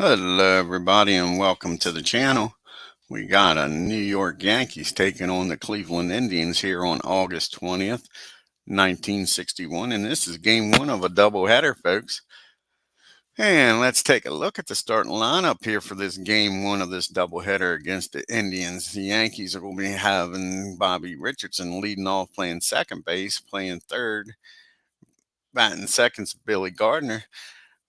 Hello, everybody, and welcome to the channel. We got a New York Yankees taking on the Cleveland Indians here on August 20th, 1961, and this is game one of a doubleheader, folks. And let's take a look at the starting lineup here for this game one of this doubleheader against the Indians. The Yankees will be having Bobby Richardson leading off, playing second base, playing third, batting second's Billy Gardner.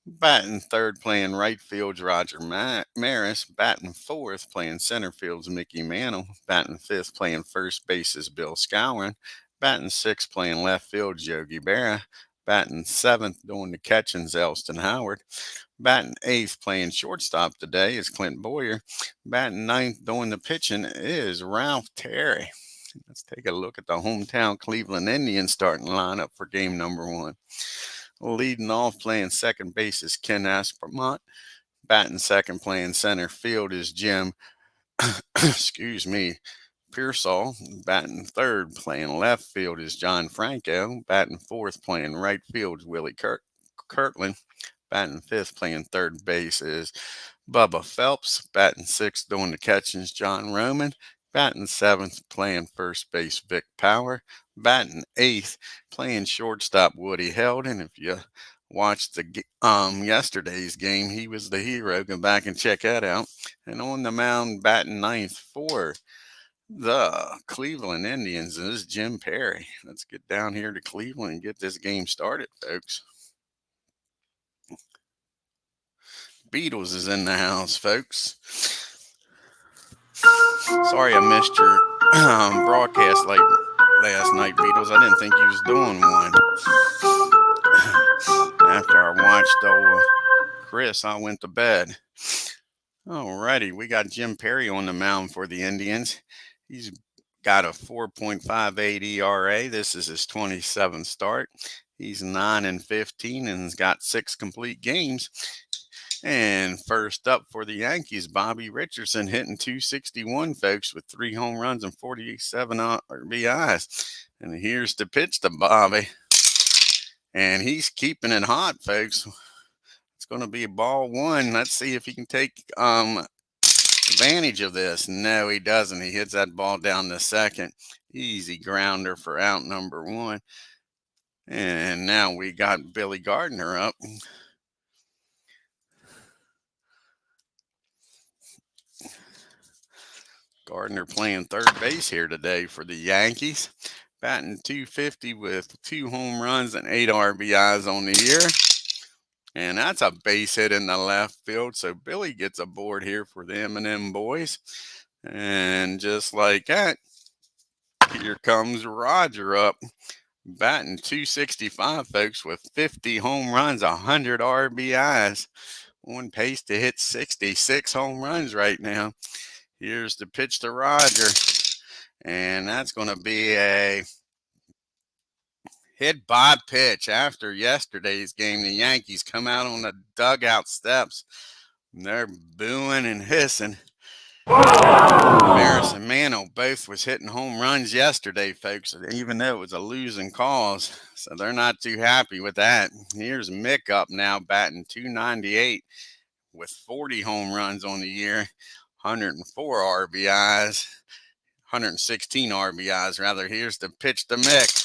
Batting third, playing right field's Roger Maris. Batting fourth, playing center field's Mickey Mantle. Batting fifth, playing first base is Bill Skowron. Batting sixth, playing left field, Yogi Berra. Batting seventh, doing the catching's Elston Howard. Batting eighth, playing shortstop today is Clint Boyer. Batting ninth, doing the pitching is Ralph Terry. Let's take a look at the hometown Cleveland Indians starting lineup for game number one. Leading off, playing second base is Ken Aspermont. Batting second, playing center field is Jim, Pearsall. Batting third, playing left field is John Franco. Batting fourth, playing right field is Willie Kirtland. Batting fifth, playing third base is Bubba Phelps. Batting sixth, doing the catching is John Roman. Batting seventh, playing first base, Vic Power. Batting eighth, playing shortstop, Woody Heldon. If you watched the yesterday's game, he was the hero. Go back and check that out. And on the mound, batting ninth for the Cleveland Indians is Jim Perry. Let's get down here to Cleveland and get this game started, folks. Beatles is in the house, folks. Sorry I missed your broadcast last night, Beatles. I didn't think you was doing one. After I watched old Chris, I went to bed. Alrighty, we got Jim Perry on the mound for the Indians. He's got a 4.58 ERA. This is his 27th start. He's 9-15 and has got 6 complete games. And first up for the Yankees, Bobby Richardson hitting .261, folks, with 3 home runs and 47 RBIs. And here's the pitch to Bobby. And he's keeping it hot, folks. It's going to be ball one. Let's see if he can take advantage of this. No, he doesn't. He hits that ball down the second. Easy grounder for out number one. And now we got Billy Gardner up. Gardner playing third base here today for the Yankees. Batting .250 with 2 home runs and 8 RBIs on the year. And that's a base hit in the left field. So Billy gets a board here for the M&M boys. And just like that, here comes Roger up. Batting .265, folks, with 50 home runs, 100 RBIs. On pace to hit 66 home runs right now. Here's the pitch to Roger. And that's going to be a hit by pitch. After yesterday's game, the Yankees come out on the dugout steps. And they're booing and hissing. Maris and Mantle both was hitting home runs yesterday, folks, even though it was a losing cause. So they're not too happy with that. Here's Mick up now, batting .298 with 40 home runs on the year, 104 RBIs, 116 RBIs, rather. Here's the pitch to Mick.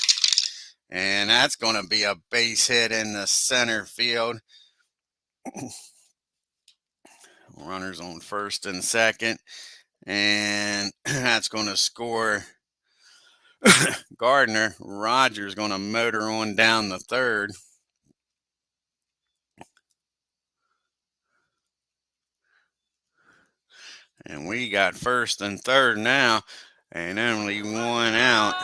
And that's going to be a base hit in the center field. Runners on first and second. And that's going to score Gardner. Rogers going to motor on down the third. And we got first and third now, and only one out.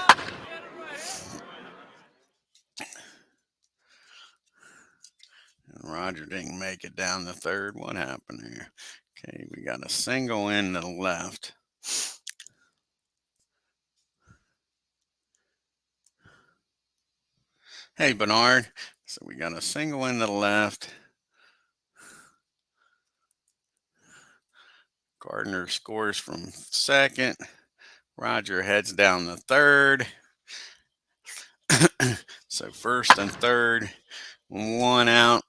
And Roger didn't make it down the third. What happened here? Okay, we got a single in the left. Hey, Bernard. So we got a single in the left. Gardner scores from second. Roger heads down the third. So first and third, one out.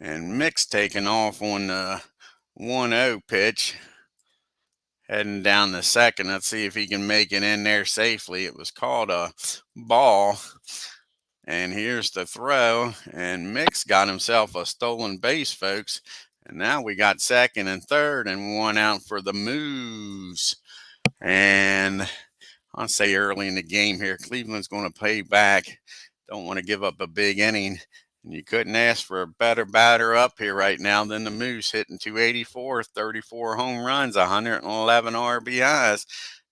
And Mick's taking off on the 1-0 pitch, heading down the second. Let's see if he can make it in there safely. It was called a ball. And here's the throw. And Mick's got himself a stolen base, folks. And now we got second and third and one out for the Moose. And I'll say early in the game here, Cleveland's going to pay back. Don't want to give up a big inning. And you couldn't ask for a better batter up here right now than the Moose, hitting 284, 34 home runs, 111 RBIs.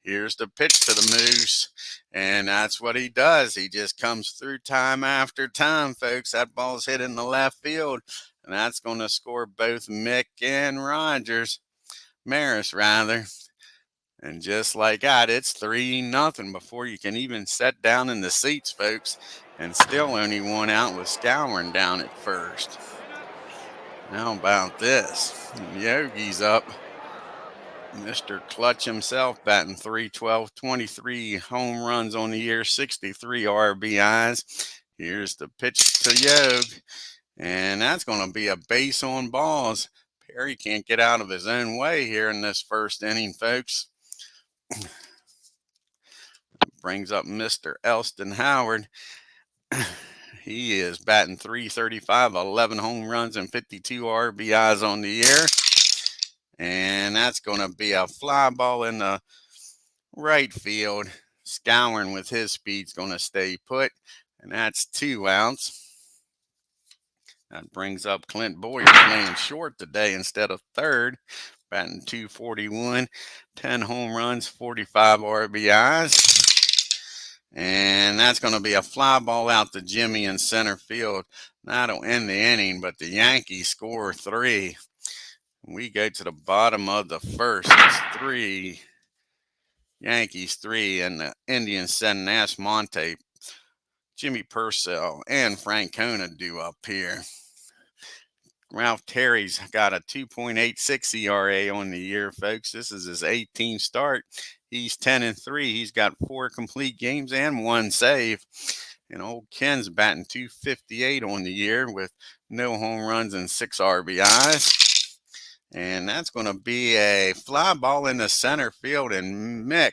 Here's the pitch to the Moose, and that's what he does. He just comes through time after time, folks. That ball's hit in the left field, and that's going to score both Mick and Maris, rather. And just like that, it's 3-0 before you can even sit down in the seats, folks. And still only one out with Scouring down at first. How about this? Yogi's up. Mr. Clutch himself batting 312, 23 home runs on the year, 63 RBIs. Here's the pitch to Yog. And that's going to be a base on balls. Perry can't get out of his own way here in this first inning, folks. Brings up Mr. Elston Howard. He is batting 335, 11 home runs and 52 RBIs on the year. And that's going to be a fly ball in the right field. Scouring with his speed's going to stay put. And that's 2 outs. That brings up Clint Boyer playing short today instead of third. Batting 241, 10 home runs, 45 RBIs. And that's going to be a fly ball out to Jimmy in center field. That'll end the inning, but the Yankees score 3. We go to the bottom of the first. It's 3. Yankees 3, and the Indians send Monte, Jimmy Purcell, and Francona due up here. Ralph Terry's got a 2.86 ERA on the year, folks. This is his 18th start. He's 10-3. He's got 4 complete games and 1 save. And old Ken's batting 258 on the year with no home runs and 6 RBIs. And that's going to be a fly ball in the center field. And Mick,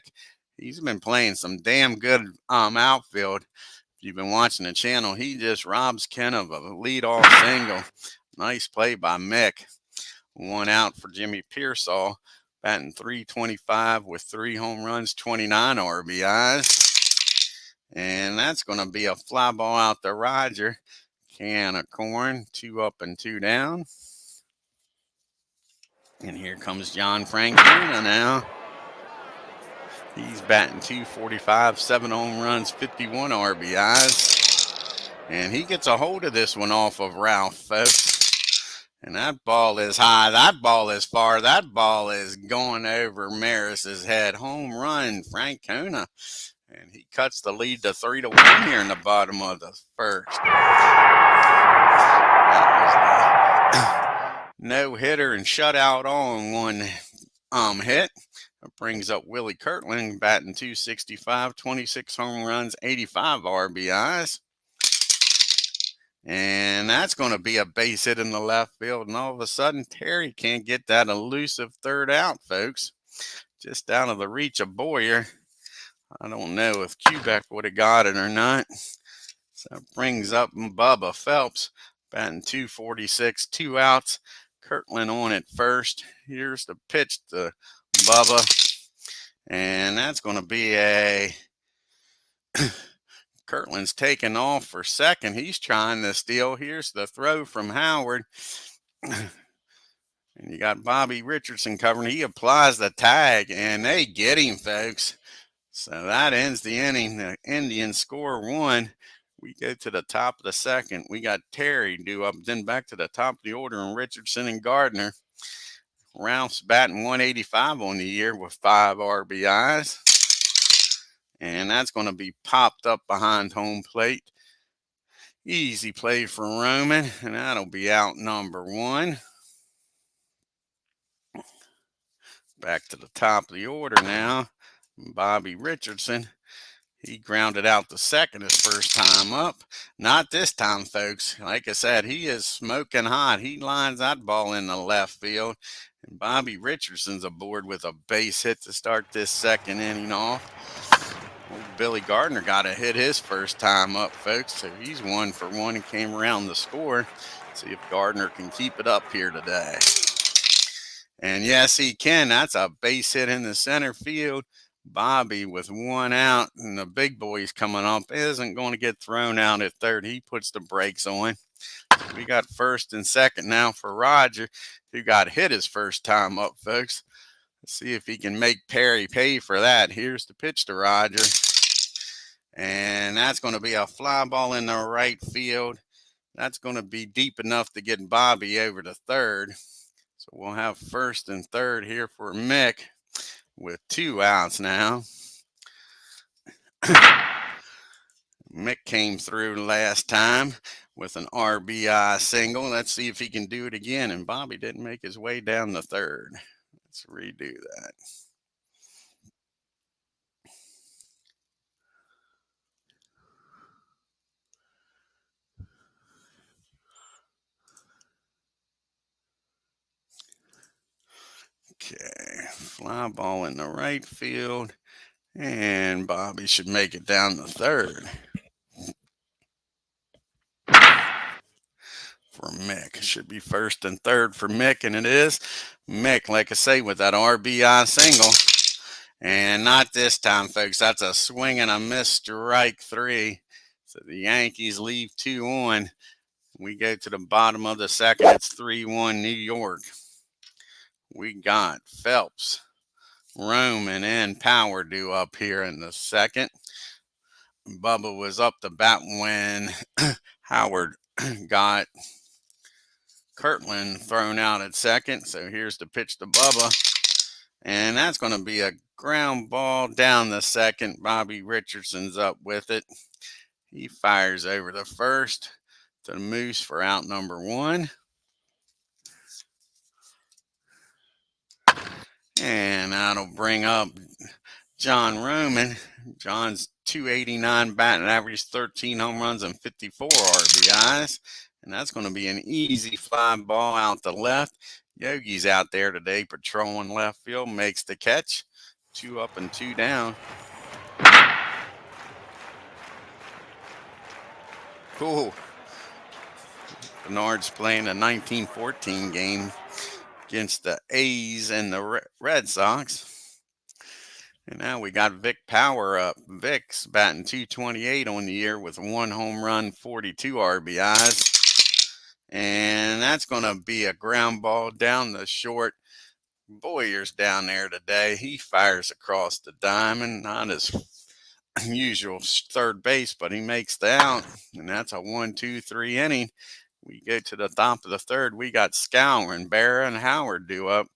he's been playing some damn good outfield. If you've been watching the channel, he just robs Ken of a leadoff single. Nice play by Mick. 1 out for Jimmy Pearsall, batting 325 with 3 home runs, 29 RBIs. And that's going to be a fly ball out to Roger. Can of corn, 2 up and 2 down. And here comes John Francona now. He's batting 245, 7 home runs, 51 RBIs. And he gets a hold of this one off of Ralph, folks. And that ball is high. That ball is far. That ball is going over Maris's head. Home run, Francona. And he cuts the lead to 3-1 here in the bottom of the first. That was the no-hitter and shutout on one hit. It brings up Willie Kirtland, batting 265, 26 home runs, 85 RBIs. And that's going to be a base hit in the left field. And all of a sudden, Terry can't get that elusive third out, folks. Just out of the reach of Boyer. I don't know if Quebec would have got it or not. So it brings up Bubba Phelps, batting 246, 2 outs. Kirtland on at first. Here's the pitch to Bubba. And that's going to be a... Kirtland's taking off for second. He's trying to steal. Here's the throw from Howard. And you got Bobby Richardson covering. He applies the tag, and they get him, folks. So that ends the inning. The Indians score 1. We go to the top of the second. We got Terry due up, then back to the top of the order, and Richardson and Gardner. Ralph's batting 185 on the year with 5 RBIs. And that's going to be popped up behind home plate. Easy play for Roman, and that'll be out number 1. Back to the top of the order now. Bobby Richardson. He grounded out the second his first time up. Not this time, folks. Like I said, he is smoking hot. He lines that ball in the left field. And Bobby Richardson's aboard with a base hit to start this second inning off. Old Billy Gardner got a hit his first time up, folks. So he's 1 for 1 and came around the score. See if Gardner can keep it up here today. And yes, he can. That's a base hit in the center field. Bobby with 1 out, and the big boy's coming up, isn't going to get thrown out at third. He puts the brakes on. We got first and second now for Roger, who got hit his first time up, folks. Let's see if he can make Perry pay for that. Here's the pitch to Roger. And that's going to be a fly ball in the right field. That's going to be deep enough to get Bobby over to third. So we'll have first and third here for Mick with 2 outs now. Mick came through last time with an RBI single. Let's see if he can do it again. And Bobby didn't make his way down the third. Let's redo that. Okay, fly ball in the right field. And Bobby should make it down the third. For Mick. Should be first and third for Mick, and it is. Mick, like I say, with that RBI single. And not this time, folks. That's a swing and a miss, strike 3. So the Yankees leave 2 on. We go to the bottom of the second. It's 3-1 New York. We got Phelps, Roman, and Power due up here in the second. Bubba was up to bat when Howard got Kirtland thrown out at second. So here's the pitch to Bubba. And that's going to be a ground ball down the second. Bobby Richardson's up with it. He fires over to first to the Moose for out number 1. And that'll bring up John Roman. John's 289 batting average, 13 home runs and 54 RBIs. And that's going to be an easy fly ball out to left. Yogi's out there today patrolling left field, makes the catch. 2 up and 2 down. Cool. Bernard's playing a 1914 game against the A's and the Red Sox. And now we got Vic Power up. Vic's batting 228 on the year with 1 home run, 42 RBIs. And that's going to be a ground ball down the short. Boyer's down there today. He fires across the diamond. Not his usual third base, but he makes the out. And that's a 1-2-3 inning. We go to the top of the third. We got Scourin, Barra, and Howard due up.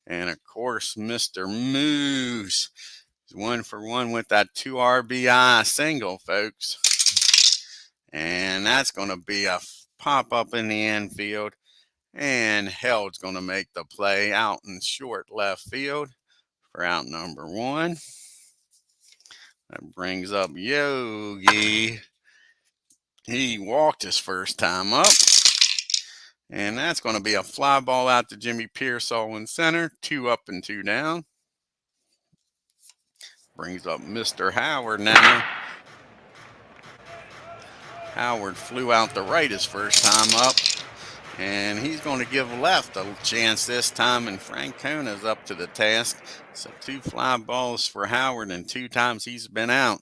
And, of course, Mr. Moose is 1 for 1 with that 2 RBI single, folks. And that's going to be a pop up in the infield. And Held's going to make the play out in short left field for out number 1. That brings up Yogi. He walked his first time up. And that's going to be a fly ball out to Jimmy Pearsall in center. 2 up and 2 down. Brings up Mr. Howard now. Howard flew out the right his first time up. And he's going to give left a chance this time. And Francona's up to the task. So 2 fly balls for Howard, and 2 times he's been out.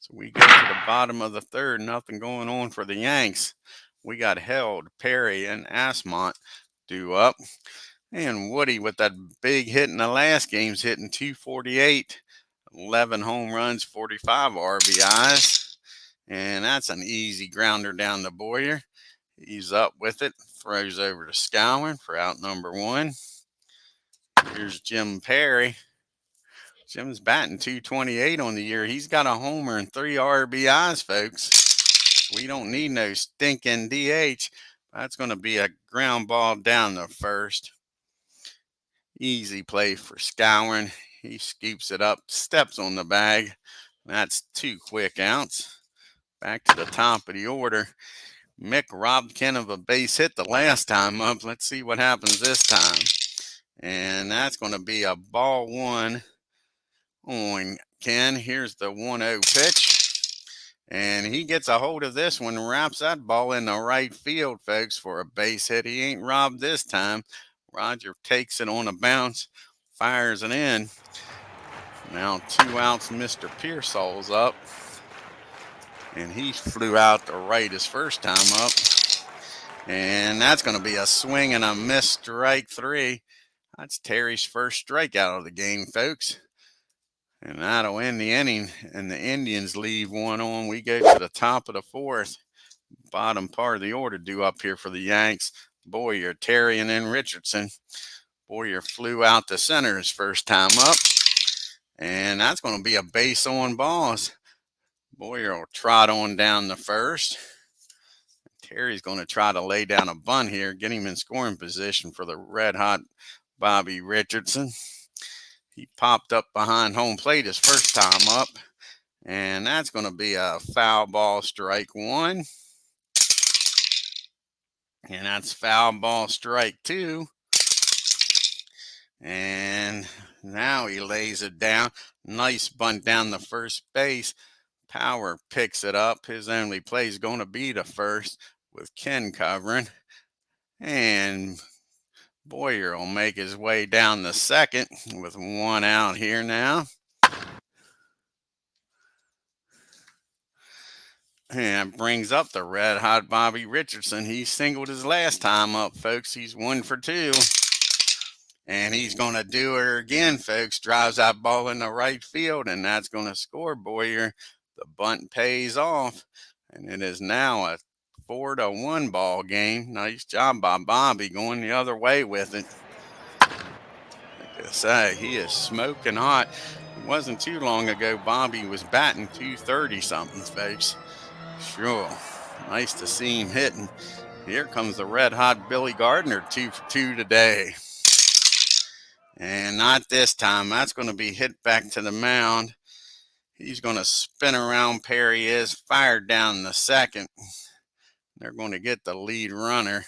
So we go to the bottom of the third. Nothing going on for the Yanks. We got Held, Perry, and Asmont due up. And Woody with that big hit in the last game's hitting 248. 11 home runs, 45 RBIs. And that's an easy grounder down to Boyer. He's up with it. Throws over to Scourin for out number 1. Here's Jim Perry. Jim's batting 228 on the year. He's got a homer and 3 RBIs, folks. We don't need no stinking DH. That's going to be a ground ball down the first. Easy play for Scourin. He scoops it up, steps on the bag. That's 2 quick outs. Back to the top of the order. Mick robbed Ken of a base hit the last time up. Let's see what happens this time. And that's going to be a ball 1 on Ken. Here's the 1-0 pitch. And he gets a hold of this one, wraps that ball in the right field, folks, for a base hit. He ain't robbed this time. Roger takes it on a bounce, fires it in. Now 2 outs, Mr. Pearsall's up. And he flew out to right his first time up. And that's going to be a swing and a miss, strike 3. That's Terry's first strikeout of the game, folks. And that'll end the inning. And the Indians leave 1 on. We go to the top of the 4th. Bottom part of the order due up here for the Yanks. Boyer, Terry, and then Richardson. Boyer flew out to center his first time up. And that's going to be a base on balls. Boyer will trot on down the first. Terry's going to try to lay down a bunt here, get him in scoring position for the red-hot Bobby Richardson. He popped up behind home plate his first time up. And that's going to be a foul ball, strike 1. And that's foul ball, strike 2. And now he lays it down. Nice bunt down the first base. Power picks it up. His only play is going to be the first with Ken covering. And Boyer will make his way down the second with 1 out here now. And brings up the red-hot Bobby Richardson. He singled his last time up, folks. He's 1 for 2. And he's going to do it again, folks. Drives that ball in the right field, and that's going to score Boyer. The bunt pays off, and it is now a 4-1 ball game. Nice job by Bobby going the other way with it. Like I say, he is smoking hot. It wasn't too long ago Bobby was batting 230 something, folks. Sure, nice to see him hitting. Here comes the red-hot Billy Gardner, 2 for 2 today. And not this time. That's going to be hit back to the mound. He's going to spin around. Perry is fired down the second. They're going to get the lead runner.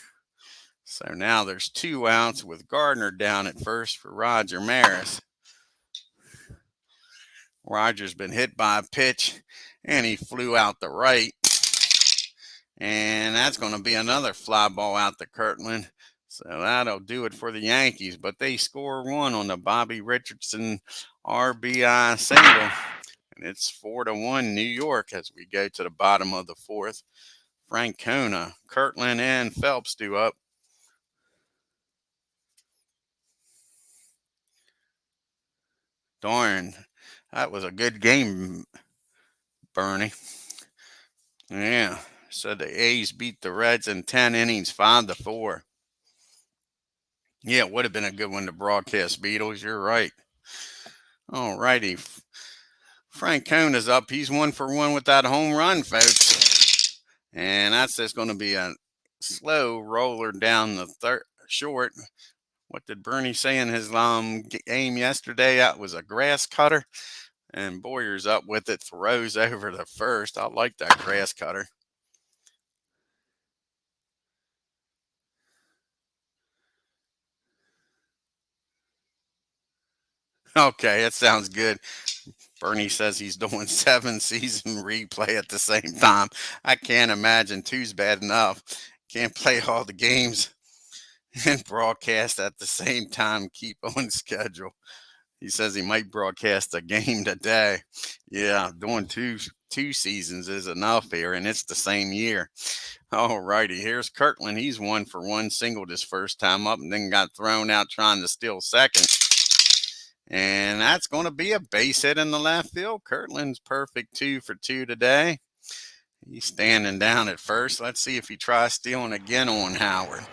So now there's 2 outs with Gardner down at first for Roger Maris. Roger's been hit by a pitch, and he flew out the right. And that's going to be another fly ball out to Kirtland. So that'll do it for the Yankees. But they score 1 on the Bobby Richardson RBI single. And it's 4-1 New York as we go to the bottom of the 4th. Francona, Kirtland, and Phelps due up. Darn, that was a good game, Bernie. Yeah, so the A's beat the Reds in 10 innings, 5-4. Yeah, it would have been a good one to broadcast, Beatles. You're right. All righty. Francona's up. He's 1 for 1 with that home run, folks. And that's just going to be a slow roller down the short. What did Bernie say in his game yesterday? That was a grass cutter. And Boyer's up with it, throws over the first. I like that grass cutter. Okay, that sounds good. Bernie says he's doing 7 season replay at the same time. I can't imagine 2's bad enough. Can't play all the games and broadcast at the same time, keep on schedule. He says he might broadcast a game today. Yeah, doing two seasons is enough here, and it's the same year. All righty, here's Kirtland. He's 1 for 1, singled his first time up and then got thrown out trying to steal second. And that's going to be a base hit in the left field. Kirtland's perfect 2 for 2 today. He's standing down at first. Let's see if he tries stealing again on Howard.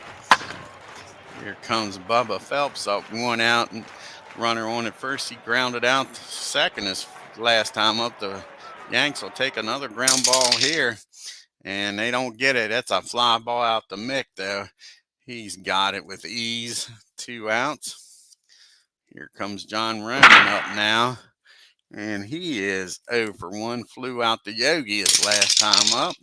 Here comes Bubba Phelps up, 1 out, and runner on at first. He grounded out second his last time up. The Yanks will take another ground ball here, and they don't get it. That's a fly ball out to Mick, though. He's got it with ease. 2 outs. Here comes John Roman up now. And he is 0 for 1. Flew out to Yogi his last time up.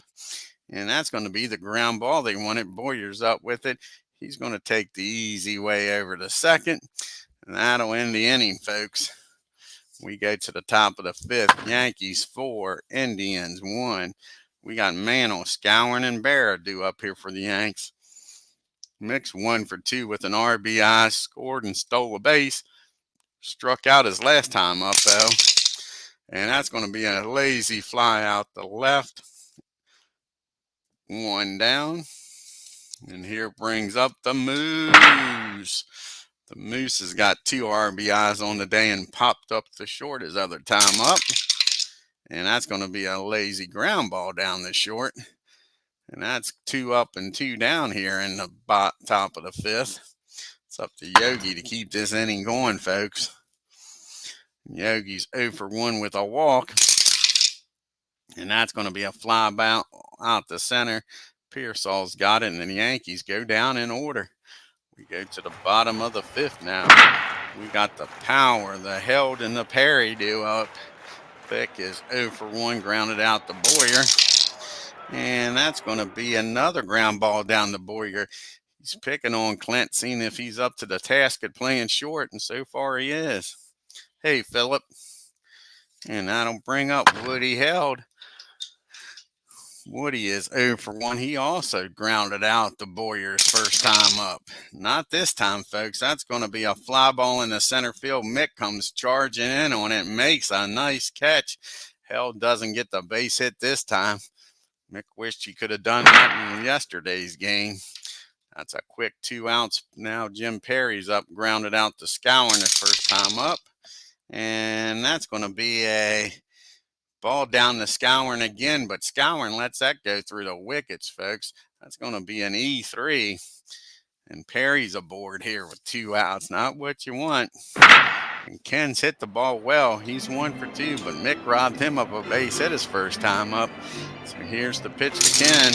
And that's going to be the ground ball they wanted. Boyer's up with it. He's going to take the easy way over to second. And that'll end the inning, folks. We go to the top of the fifth. Yankees 4, Indians 1. We got Mantle, Scourin, and Barra due up here for the Yanks. Mix 1 for 2 with an RBI, scored and stole a base. Struck out his last time up, though. And that's going to be a lazy fly out the left. 1 down. And here brings up the Moose. The Moose has got 2 RBIs on the day and popped up the short his other time up. And that's going to be a lazy ground ball down the short. And that's 2 up and 2 down here in the top of the fifth. It's up to Yogi to keep this inning going, folks. Yogi's 0 for 1 with a walk. And that's going to be a fly out the center. Pearsall's got it, and the Yankees go down in order. We go to the bottom of the fifth now. We got the Power, the Held, and the Perry due up. Pick is 0 for 1, grounded out to Boyer. And that's going to be another ground ball down to Boyer. He's picking on Clint, seeing if he's up to the task at playing short, and so far he is. Hey, Phillip. And that'll bring up Woody Held. Woody is 0 for 1. He also grounded out the Boyer's first time up. Not this time, folks. That's going to be a fly ball in the center field. Mick comes charging in on it, makes a nice catch. Held doesn't get the base hit this time. Mick wished he could have done that in yesterday's game. That's a quick 2 outs. Now Jim Perry's up, grounded out to Scourin his first time up. And that's going to be a ball down to Scourin again, but Scourin lets that go through the wickets, folks. That's going to be an E3. And Perry's aboard here with 2 outs. Not what you want. And Ken's hit the ball well. He's 1 for 2, but Mick robbed him of a base hit his first time up. So here's the pitch to Ken.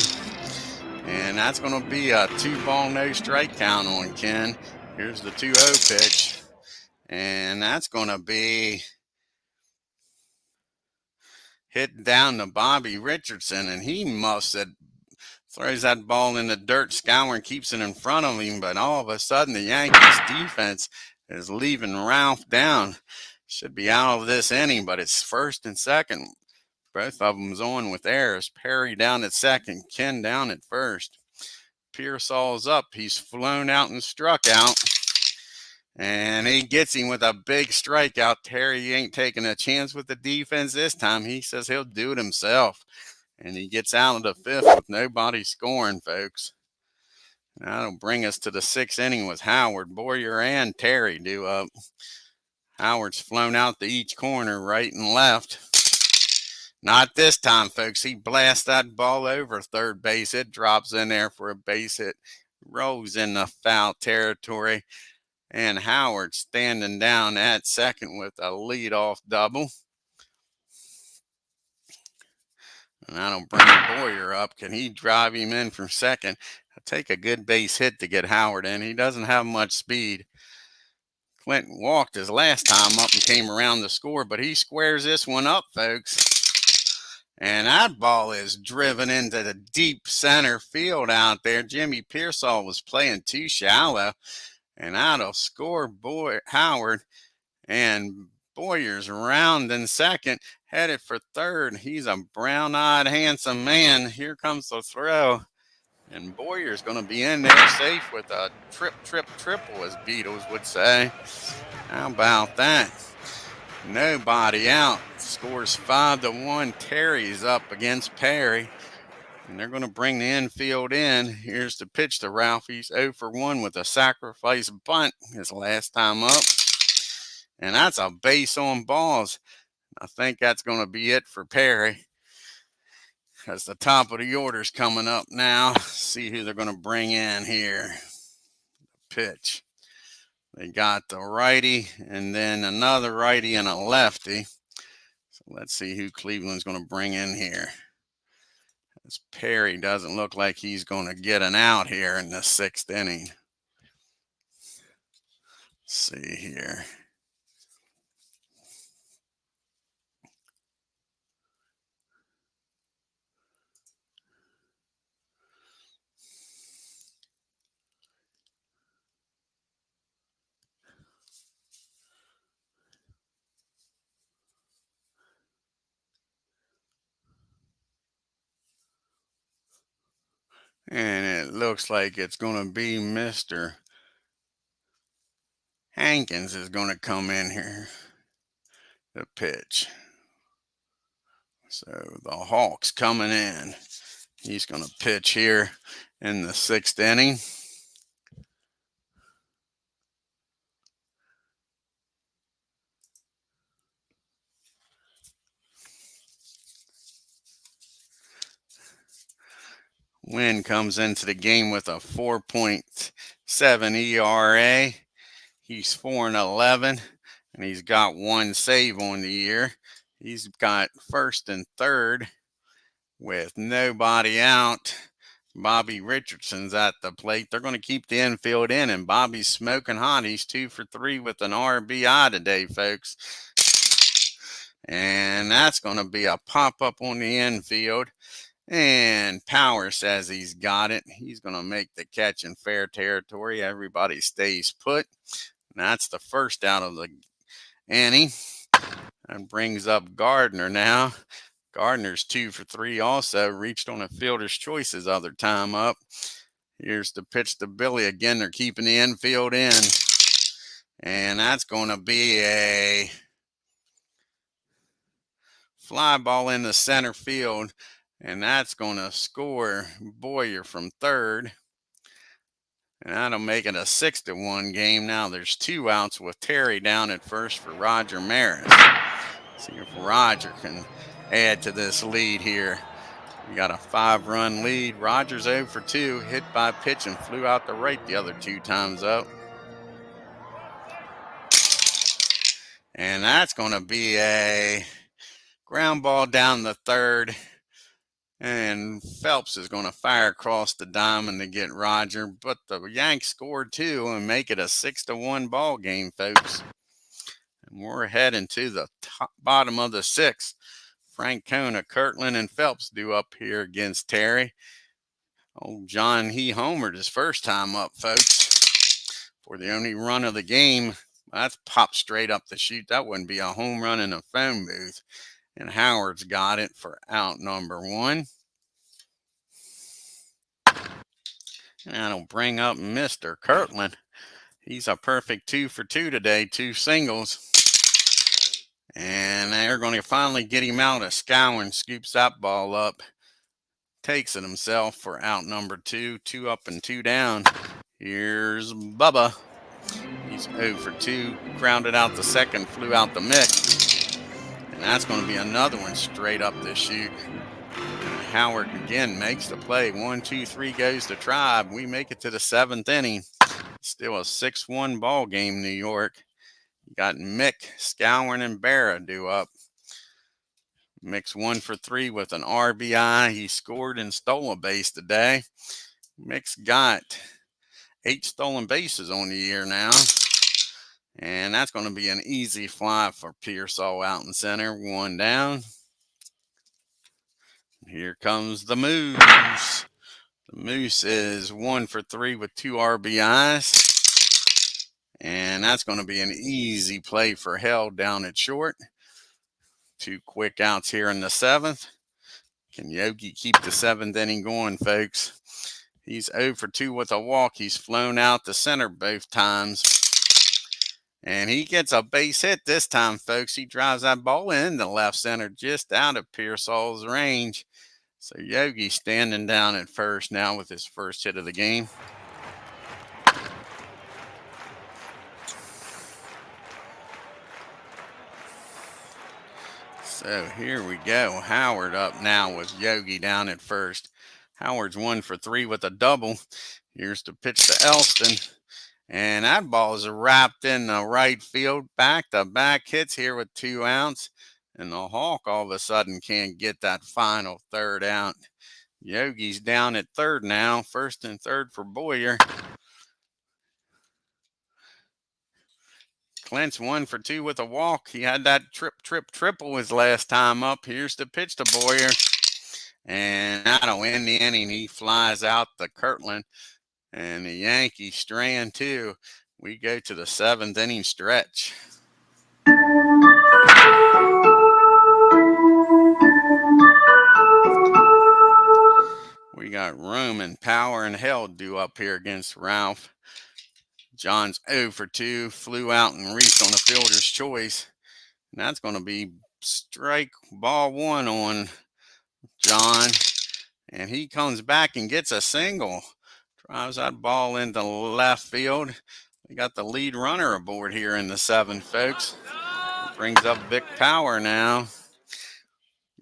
And that's going to be a 2-ball, no strike count on Ken. Here's the 2-0 pitch. And that's going to be hit down to Bobby Richardson, and he must have throws that ball in the dirt. Scourin keeps it in front of him, but all of a sudden the Yankees defense is leaving Ralph down. Should be out of this inning, but it's first and second. Both of them's on with errors. Perry down at second, Ken down at first. Pearsall's up. He's flown out and struck out. And he gets him with a big strikeout. Terry ain't taking a chance with the defense this time. He says he'll do it himself. And he gets out of the fifth with nobody scoring, folks. That'll bring us to the 6th inning with Howard, Boyer, and Terry due up. Howard's flown out to each corner, right and left. Not this time, folks. He blasts that ball over third base. It drops in there for a base hit. Rolls in the foul territory. And Howard standing down at second with a leadoff double. And that'll bring Boyer up. Can he drive him in from second? It'll take a good base hit to get Howard in. He doesn't have much speed. Clinton walked his last time up and came around to score, but he squares this one up, folks. And that ball is driven into the deep center field out there. Jimmy Pearsall was playing too shallow. And that'll score Howard. And Boyer's rounding second, headed for third. He's a brown-eyed, handsome man. Here comes the throw. And Boyer's going to be in there safe with a triple, as Beatles would say. How about that? Nobody out. Scores 5-1. Terry's up against Perry. And they're going to bring the infield in. Here's the pitch to Ralph. He's 0 for 1 with a sacrifice bunt his last time up. And that's a base on balls. I think that's going to be it for Perry. As the top of the order's coming up now. See who they're going to bring in here. Pitch. They got the righty and then another righty and a lefty. So let's see who Cleveland's going to bring in here. As Perry doesn't look like he's going to get an out here in the 6th inning. Let's see here. And it looks like it's going to be Mr. Hankins is going to come in here to pitch. So the Hawks coming in. He's going to pitch here in the 6th inning. Wynn comes into the game with a 4.7 ERA. He's 4-11, and he's got 1 save on the year. He's got 1st and 3rd with nobody out. Bobby Richardson's at the plate. They're going to keep the infield in, and Bobby's smoking hot. He's 2 for 3 with an RBI today, folks. And that's going to be a pop-up on the infield. And Power says he's got it. He's going to make the catch in fair territory. Everybody stays put. And that's the first out of the inning. And brings up Gardner now. Gardner's 2 for 3 also. Reached on a fielder's choice his other time up. Here's the pitch to Billy. Again, they're keeping the infield in. And that's going to be a fly ball in the center field. And that's going to score Boyer from 3rd. And that'll make it a 6-1 game. Now there's 2 outs with Terry down at first for Roger Maris. See if Roger can add to this lead here. We got a 5-run lead. Rogers 0 for 2, hit by pitch and flew out the right the other 2 times up. And that's going to be a ground ball down the 3rd. And Phelps is going to fire across the diamond to get Roger. But the Yanks scored 2 and make it a 6-1 ball game, folks. And we're heading to the bottom of the 6th. Francona, Kirtland, and Phelps due up here against Terry. Old John, he homered his first time up, folks, for the only run of the game. That's popped straight up the chute. That wouldn't be a home run in a phone booth. And Howard's got it for out number 1. And that'll bring up Mr. Kirtland. He's a perfect 2 for 2 today, 2 singles. And they're going to finally get him out. Scowen scoops that ball up. Takes it himself for out number 2. 2 up and 2 down. Here's Bubba. He's 0 for 2. Grounded out the 2nd, flew out the mitt. And that's going to be another one straight up the chute. And Howard again makes the play. 1, 2, 3 goes to Tribe. We make it to the 7th inning. Still a 6-1 ball game, New York. You got Mick, Scowen, and Barra due up. Mick's 1 for 3 with an RBI. He scored and stole a base today. Mick's got 8 stolen bases on the year now. And that's going to be an easy fly for Pearsall out in center. 1 down. Here comes the Moose. The Moose is 1 for 3 with 2 RBIs. And that's going to be an easy play for Held down at short. 2 quick outs here in the 7th. Can Yogi keep the 7th inning going, folks? He's 0 for 2 with a walk. He's flown out to center both times. And he gets a base hit this time, folks. He drives that ball in the left center just out of Pearsall's range. So Yogi standing down at first now with his first hit of the game. So here we go. Howard up now with Yogi down at first. Howard's 1 for 3 with a double. Here's the pitch to Elston. And that ball is wrapped in the right field. Back-to-back hits here with 2 outs. And the Hawk all of a sudden can't get that final 3rd out. Yogi's down at 3rd now. 1st and 3rd for Boyer. Clint's 1 for 2 with a walk. He had that triple his last time up. Here's the pitch to Boyer. And that'll end the inning. He flies out to Kirtland. And the Yankees strand 2. We go to the 7th inning stretch. We got Roman, Power, and Held due up here against Ralph. John's 0 for 2, flew out and reached on a fielder's choice. And that's going to be strike ball one on John. And he comes back and gets a single. Drives that ball into left field. We got the lead runner aboard here in the 7th, folks. Brings up Vic Power now.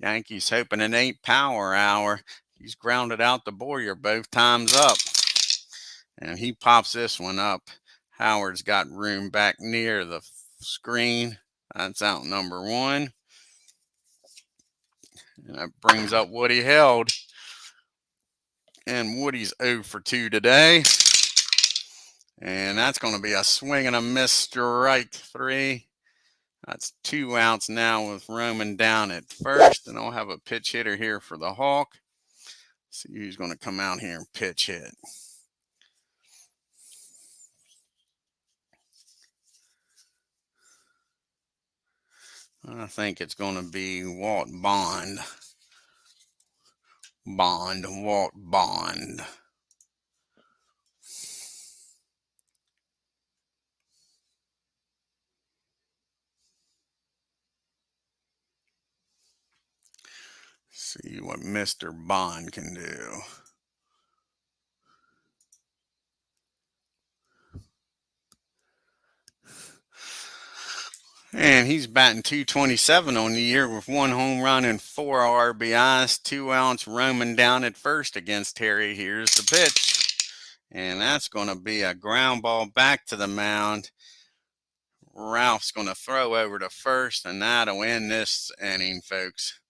Yankees hoping it ain't Power hour. He's grounded out the Boyer both times up. And he pops this one up. Howard's got room back near the screen. That's out number 1. And that brings up Woody Held. And Woody's 0 for 2 today. And that's going to be a swing and a miss, strike 3. That's 2 outs now with Roman down at first. And I'll have a pitch hitter here for the Hawk. See who's going to come out here and pitch hit. I think it's going to be Walt Bond. Walt Bond. See what Mr. Bond can do. And he's batting .227 on the year with 1 home run and 4 RBIs. 2 outs, Roman down at first against Terry. Here's the pitch. And that's going to be a ground ball back to the mound. Ralph's going to throw over to first, and that'll end this inning, folks.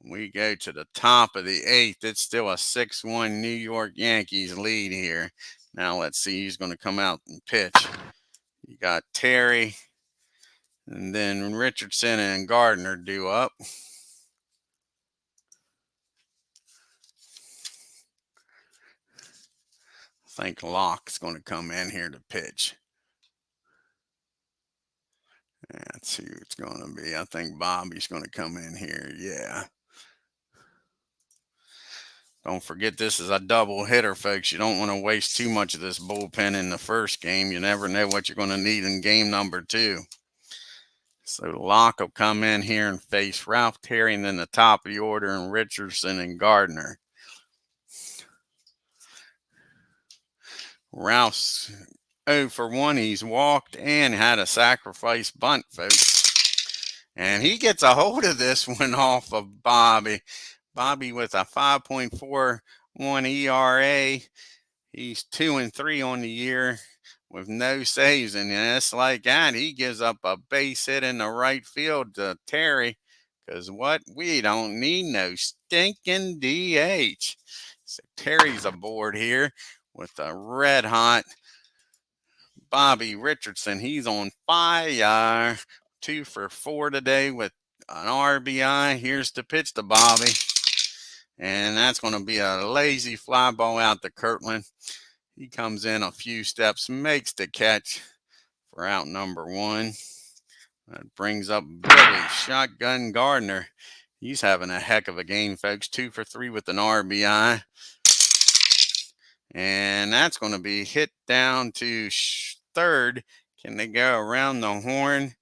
We go to the top of the 8th. It's still a 6-1 New York Yankees lead here. Now let's see who's going to come out and pitch. You got Terry, and then Richardson and Gardner due up. I think Locke's going to come in here to pitch. Let's see who it's going to be. I think Bobby's going to come in here. Yeah. Don't forget, this is a double hitter, folks. You don't want to waste too much of this bullpen in the first game. You never know what you're going to need in game number 2. So Locke will come in here and face Ralph Terry, and then the top of the order, and Richardson and Gardner. Ralph's 0 for 1. He's walked and had a sacrifice bunt, folks. And he gets a hold of this one off of Bobby. Bobby with a 5.41 ERA. He's 2-3 on the year with no saves. And just like that, he gives up a base hit in the right field to Terry. Because what? We don't need no stinking DH. So Terry's aboard here with a red hot Bobby Richardson. He's on fire. 2 for 4 today with an RBI. Here's the pitch to Bobby. And that's going to be a lazy fly ball out to Kirtland. He comes in a few steps, makes the catch for out number 1. That brings up Billy Shotgun Gardner. He's having a heck of a game, folks. 2 for 3 with an RBI. And that's going to be hit down to third. Can they go around the horn?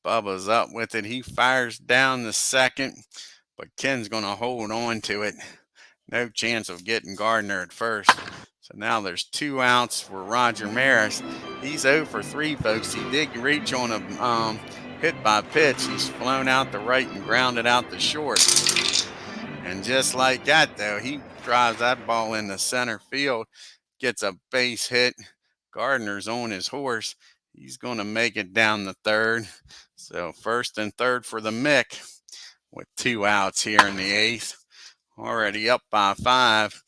Bubba's up with it. He fires down the second, but Ken's going to hold on to it. No chance of getting Gardner at first. So now there's 2 outs for Roger Maris. He's 0 for 3, folks. He did reach on a hit by pitch. He's flown out the right and grounded out the short. And just like that, though, he drives that ball into center field, gets a base hit. Gardner's on his horse. He's going to make it down the third. So first and third for the Mick with 2 outs here in the 8th. Already up by 5.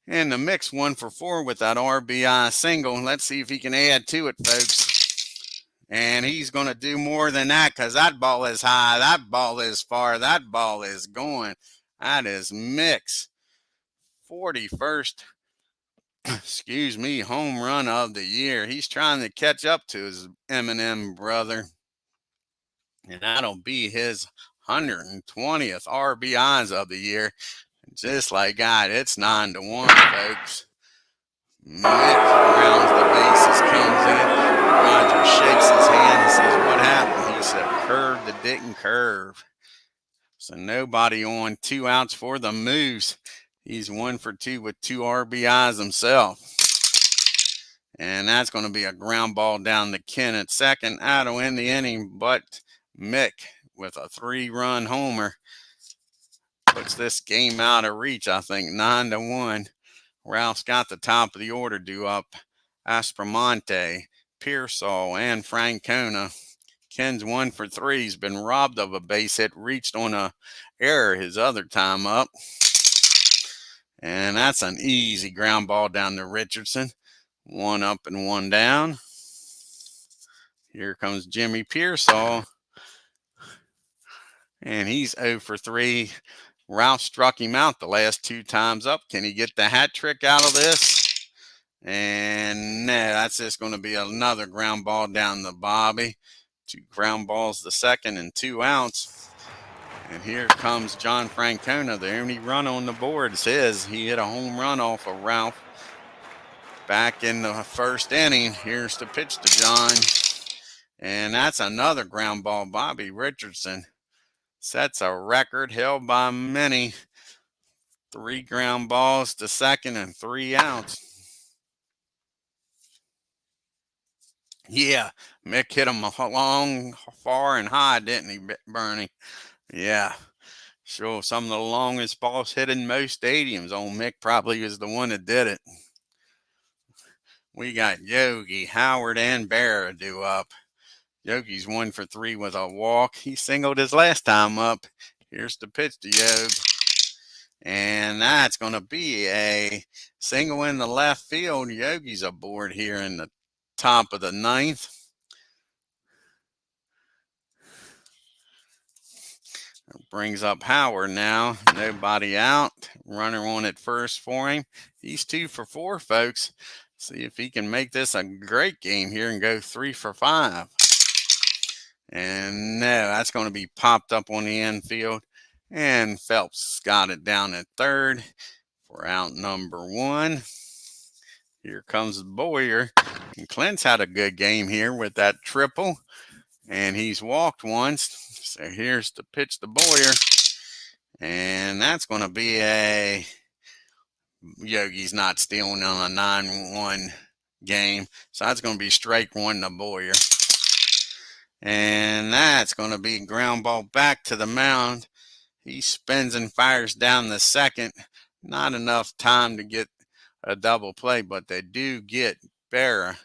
And the Mick's 1 for 4 with that RBI single. Let's see if he can add to it, folks. And he's going to do more than that, because that ball is high, that ball is far, that ball is going. That is Mick's 41st, home run of the year. He's trying to catch up to his Eminem brother. And that'll be his 120th RBIs of the year. Just like that, it's 9-1, folks. Mick rounds the bases, comes in. Roger shakes his hand and says, "What happened?" He said, "Curve that didn't curve." So nobody on, 2 outs for the Moose. He's 1 for 2 with 2 RBIs himself. And that's going to be a ground ball down to Ken at second. That'll end the inning, but Mick with a 3-run homer puts this game out of reach, I think, 9-1. Ralph's got the top of the order due up. Aspromonte, Pearsall, and Francona. Ken's 1 for 3. He's been robbed of a base hit, reached on a error his other time up. And that's an easy ground ball down to Richardson. 1 up and 1 down. Here comes Jimmy Pearsall. And he's 0 for 3. Ralph struck him out the last 2 times up. Can he get the hat trick out of this? And no, that's just going to be another ground ball down to Bobby. 2 ground balls to second and 2 outs. And here comes John Francona. The only run on the board is his. He hit a home run off of Ralph back in the first inning. Here's the pitch to John. And that's another ground ball. Bobby Richardson sets a record held by many. 3 ground balls to second and 3 outs. Yeah, Mick hit him long, far, and high, didn't he, Bernie? Yeah, sure. Some of the longest balls hit in most stadiums. Old Mick probably was the one that did it. We got Yogi, Howard, and Barra due up. Yogi's 1 for 3 with a walk. He singled his last time up. Here's the pitch to Yogi. And that's going to be a single in the left field. Yogi's aboard here in the top of the 9th. Brings up Howard now. Nobody out. Runner on at first for him. He's 2 for 4, folks. See if he can make this a great game here and go 3 for 5. And no, that's going to be popped up on the infield. And Phelps got it down at third for out number 1. Here comes Boyer. And Clint's had a good game here with that triple. And he's walked once. So here's the pitch to Boyer. And that's going to be a Yogi's not stealing on a 9-1 game. So that's going to be strike 1 to Boyer. And that's going to be ground ball back to the mound. He spins and fires down the second. Not enough time to get a double play, but they do get Barra,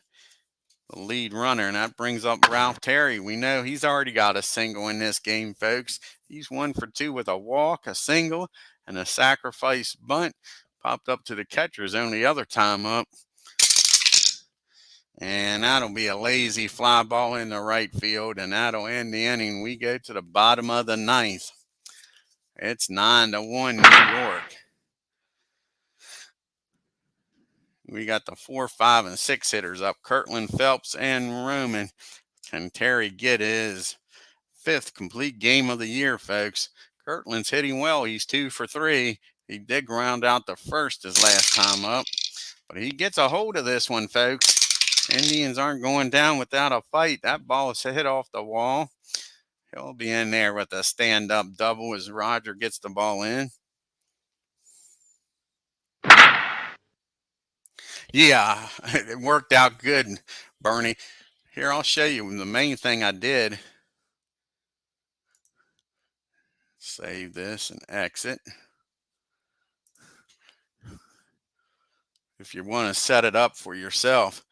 the lead runner, and that brings up Ralph Terry. We know he's already got a single in this game, folks. He's 1 for 2 with a walk, a single, and a sacrifice bunt. Popped up to the catcher's zone the other time up. And that'll be a lazy fly ball in the right field, and that'll end the inning. We go to the bottom of the 9th. It's 9-1 New York. We got the 4, 5, and 6 hitters up. Kirtland, Phelps, and Roman. Can Terry get his 5th complete game of the year, folks? Kirtland's hitting well. He's 2 for 3. He did ground out the first his last time up. But he gets a hold of this one, folks. Indians aren't going down without a fight. That ball is hit off the wall. He'll be in there with a stand-up double as Roger gets the ball in. Yeah, it worked out good, Bernie. Here, I'll show you the main thing I did. Save this and exit. If you want to set it up for yourself.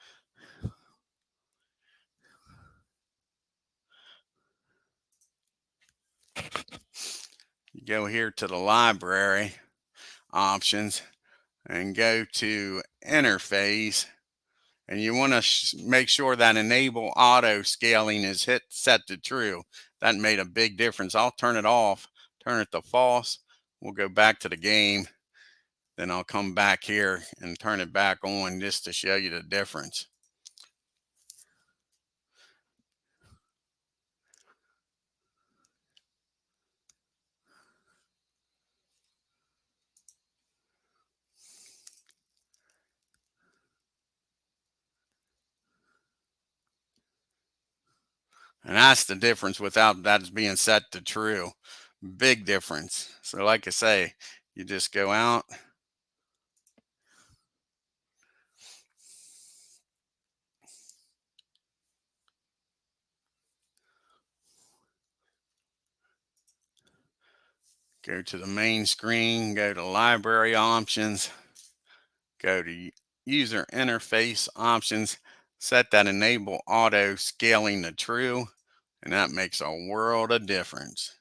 You go here to the library options and go to interface. And you want to make sure that enable auto scaling is set to true. That made a big difference. I'll turn it off, turn it to false. We'll go back to the game. Then I'll come back here and turn it back on just to show you the difference. And that's the difference without that being set to true. Big difference. So like I say, you just go out. Go to the main screen, go to library options, go to user interface options, set that enable auto scaling to true, and that makes a world of difference.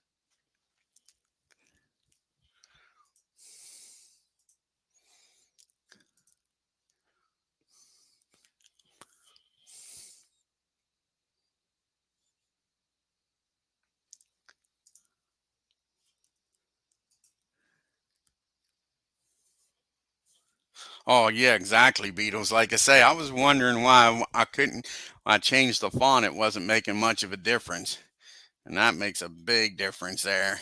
Oh yeah, exactly, Beatles. Like I say, I was wondering why I couldn't. When I changed the font, it wasn't making much of a difference, and that makes a big difference there.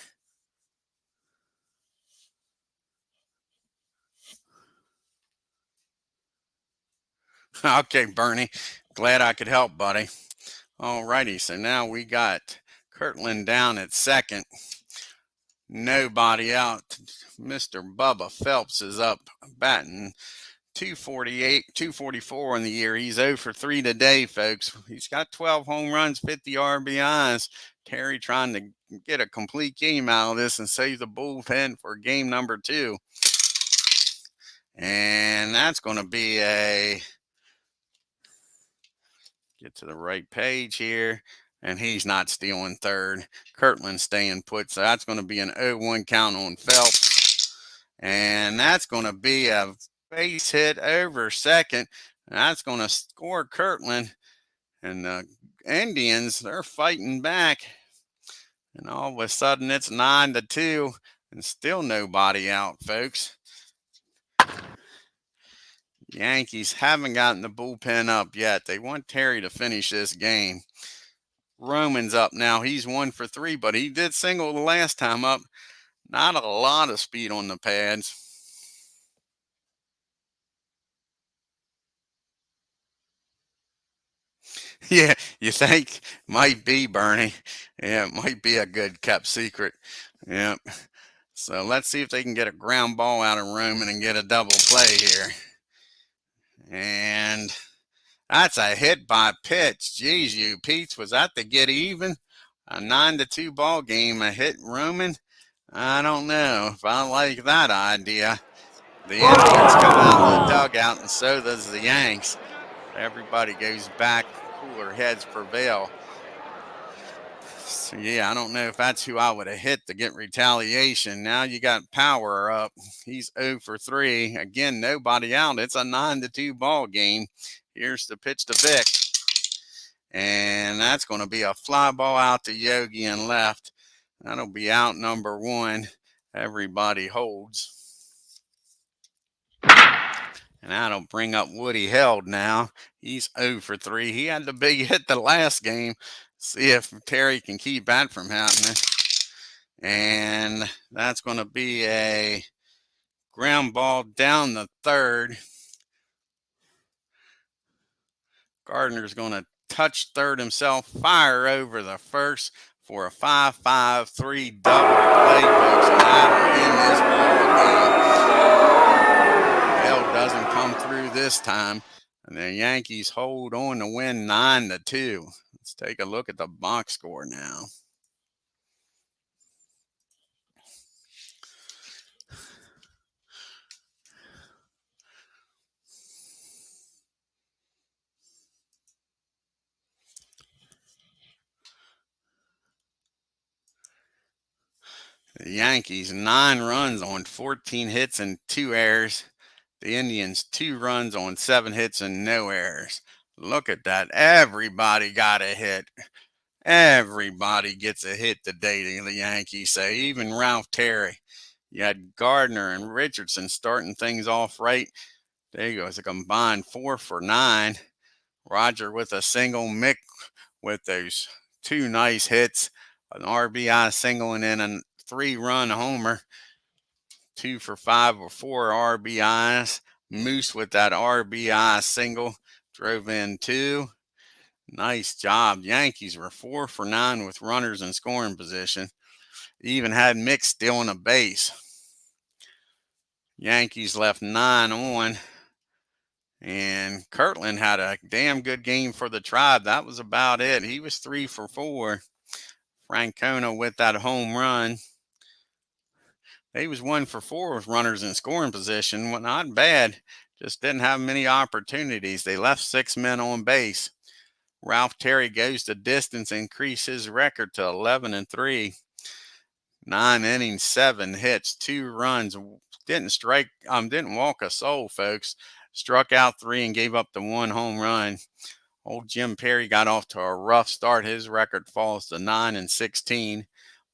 Okay, Bernie, glad I could help, buddy. Alrighty, so now we got Kirtland down at second. Nobody out. Mr. Bubba Phelps is up batting 248, 244 in the year. He's 0 for 3 today, folks. He's got 12 home runs, 50 RBIs. Terry trying to get a complete game out of this and save the bullpen for game number 2. And that's going to be a get to the right page here. And he's not stealing third. Kirtland staying put. So that's going to be an 0-1 count on Phelps. And that's going to be a base hit over second. And that's going to score Kirtland. And the Indians, they're fighting back. And all of a sudden it's 9-2. And still nobody out, folks. Yankees haven't gotten the bullpen up yet. They want Terry to finish this game. Roman's up now. He's 1 for 3, but he did single the last time up. Not a lot of speed on the pads. Yeah, you think? Might be, Bernie. Yeah, it might be a good kept secret. Yeah. So let's see if they can get a ground ball out of Roman and get a double play here. And that's a hit by pitch. Jeez, you Pete's, was that to get even? A 9-2 ball game, a hit Roman? I don't know if I like that idea. The Indians come out of the dugout, and so does the Yanks. Everybody goes back, cooler heads prevail. So, yeah, I don't know if that's who I would have hit to get retaliation. Now you got Power up. He's 0 for 3. Again, nobody out. It's a 9-2 ball game. Here's the pitch to Vic. And that's going to be a fly ball out to Yogi and left. That'll be out number 1. Everybody holds. And that'll bring up Woody Held now. He's 0 for 3. He had the big hit the last game. See if Terry can keep that from happening. And that's going to be a ground ball down the third. Gardner's going to touch third himself, fire over the first for a 5-5-3 double play, folks. And that'll end this ball game. Held doesn't come through this time. And the Yankees hold on to win 9-2. Let's take a look at the box score now. The Yankees 9 runs on 14 hits and 2 errors. The Indians 2 runs on 7 hits and no errors. Look at that. Everybody got a hit. Everybody gets a hit today, the Yankees say. Even Ralph Terry. You had Gardner and Richardson starting things off right. There you go. It's a combined 4 for 9. Roger with a single. Mick with those 2 nice hits. An RBI single and then a 3-run homer. 2 for 5 or 4 RBIs. Moose with that RBI single drove in 2. Nice job. Yankees were 4 for 9 with runners in scoring position. Even had Mick stealing a base. Yankees left 9 on. And Kirtland had a damn good game for the Tribe. That was about it. He was 3 for 4. Francona with that home run. He was 1 for 4 with runners in scoring position. Well, not bad. Just didn't have many opportunities. They left 6 men on base. Ralph Terry goes the distance, increase his record to 11-3. 9 innings, 7 hits, 2 runs. Didn't walk a soul, folks. Struck out 3 and gave up the 1 home run. Old Jim Perry got off to a rough start. His record falls to 9-16.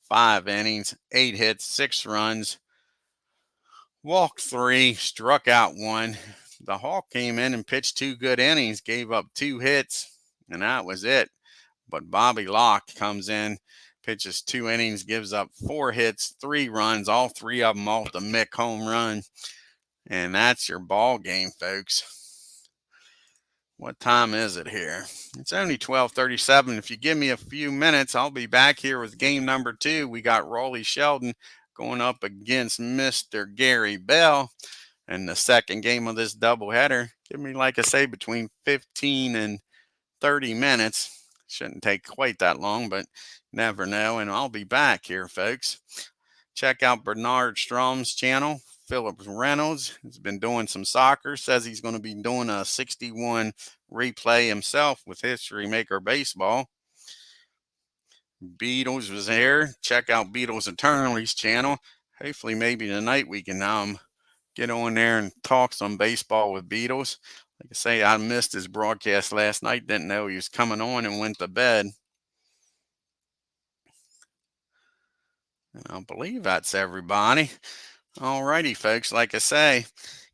5 innings, 8 hits, 6 runs. Walked 3, struck out 1. The Hawk came in and pitched 2 good innings, gave up 2 hits, and that was it. But Bobby Locke comes in, pitches 2 innings, gives up 4 hits, 3 runs, all 3 of them off the Mick home run. And that's your ball game, folks. What time is it here? It's only 12:37. If you give me a few minutes, I'll be back here with game number 2. We got Raleigh Sheldon going up against Mr. Gary Bell in the second game of this doubleheader. Give me, like I say, between 15 and 30 minutes. Shouldn't take quite that long, but never know. And I'll be back here, folks. Check out Bernard Strom's channel. Philip Reynolds has been doing some soccer. Says he's going to be doing a 61 replay himself with History Maker Baseball. Beatles was there. Check out Beatles Eternally's channel. Hopefully, maybe tonight we can get on there and talk some baseball with Beatles. Like I say, I missed his broadcast last night. Didn't know he was coming on and went to bed. And I believe that's everybody. All righty, folks. Like I say,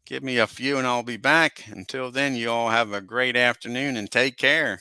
give me a few and I'll be back. Until then, you all have a great afternoon and take care.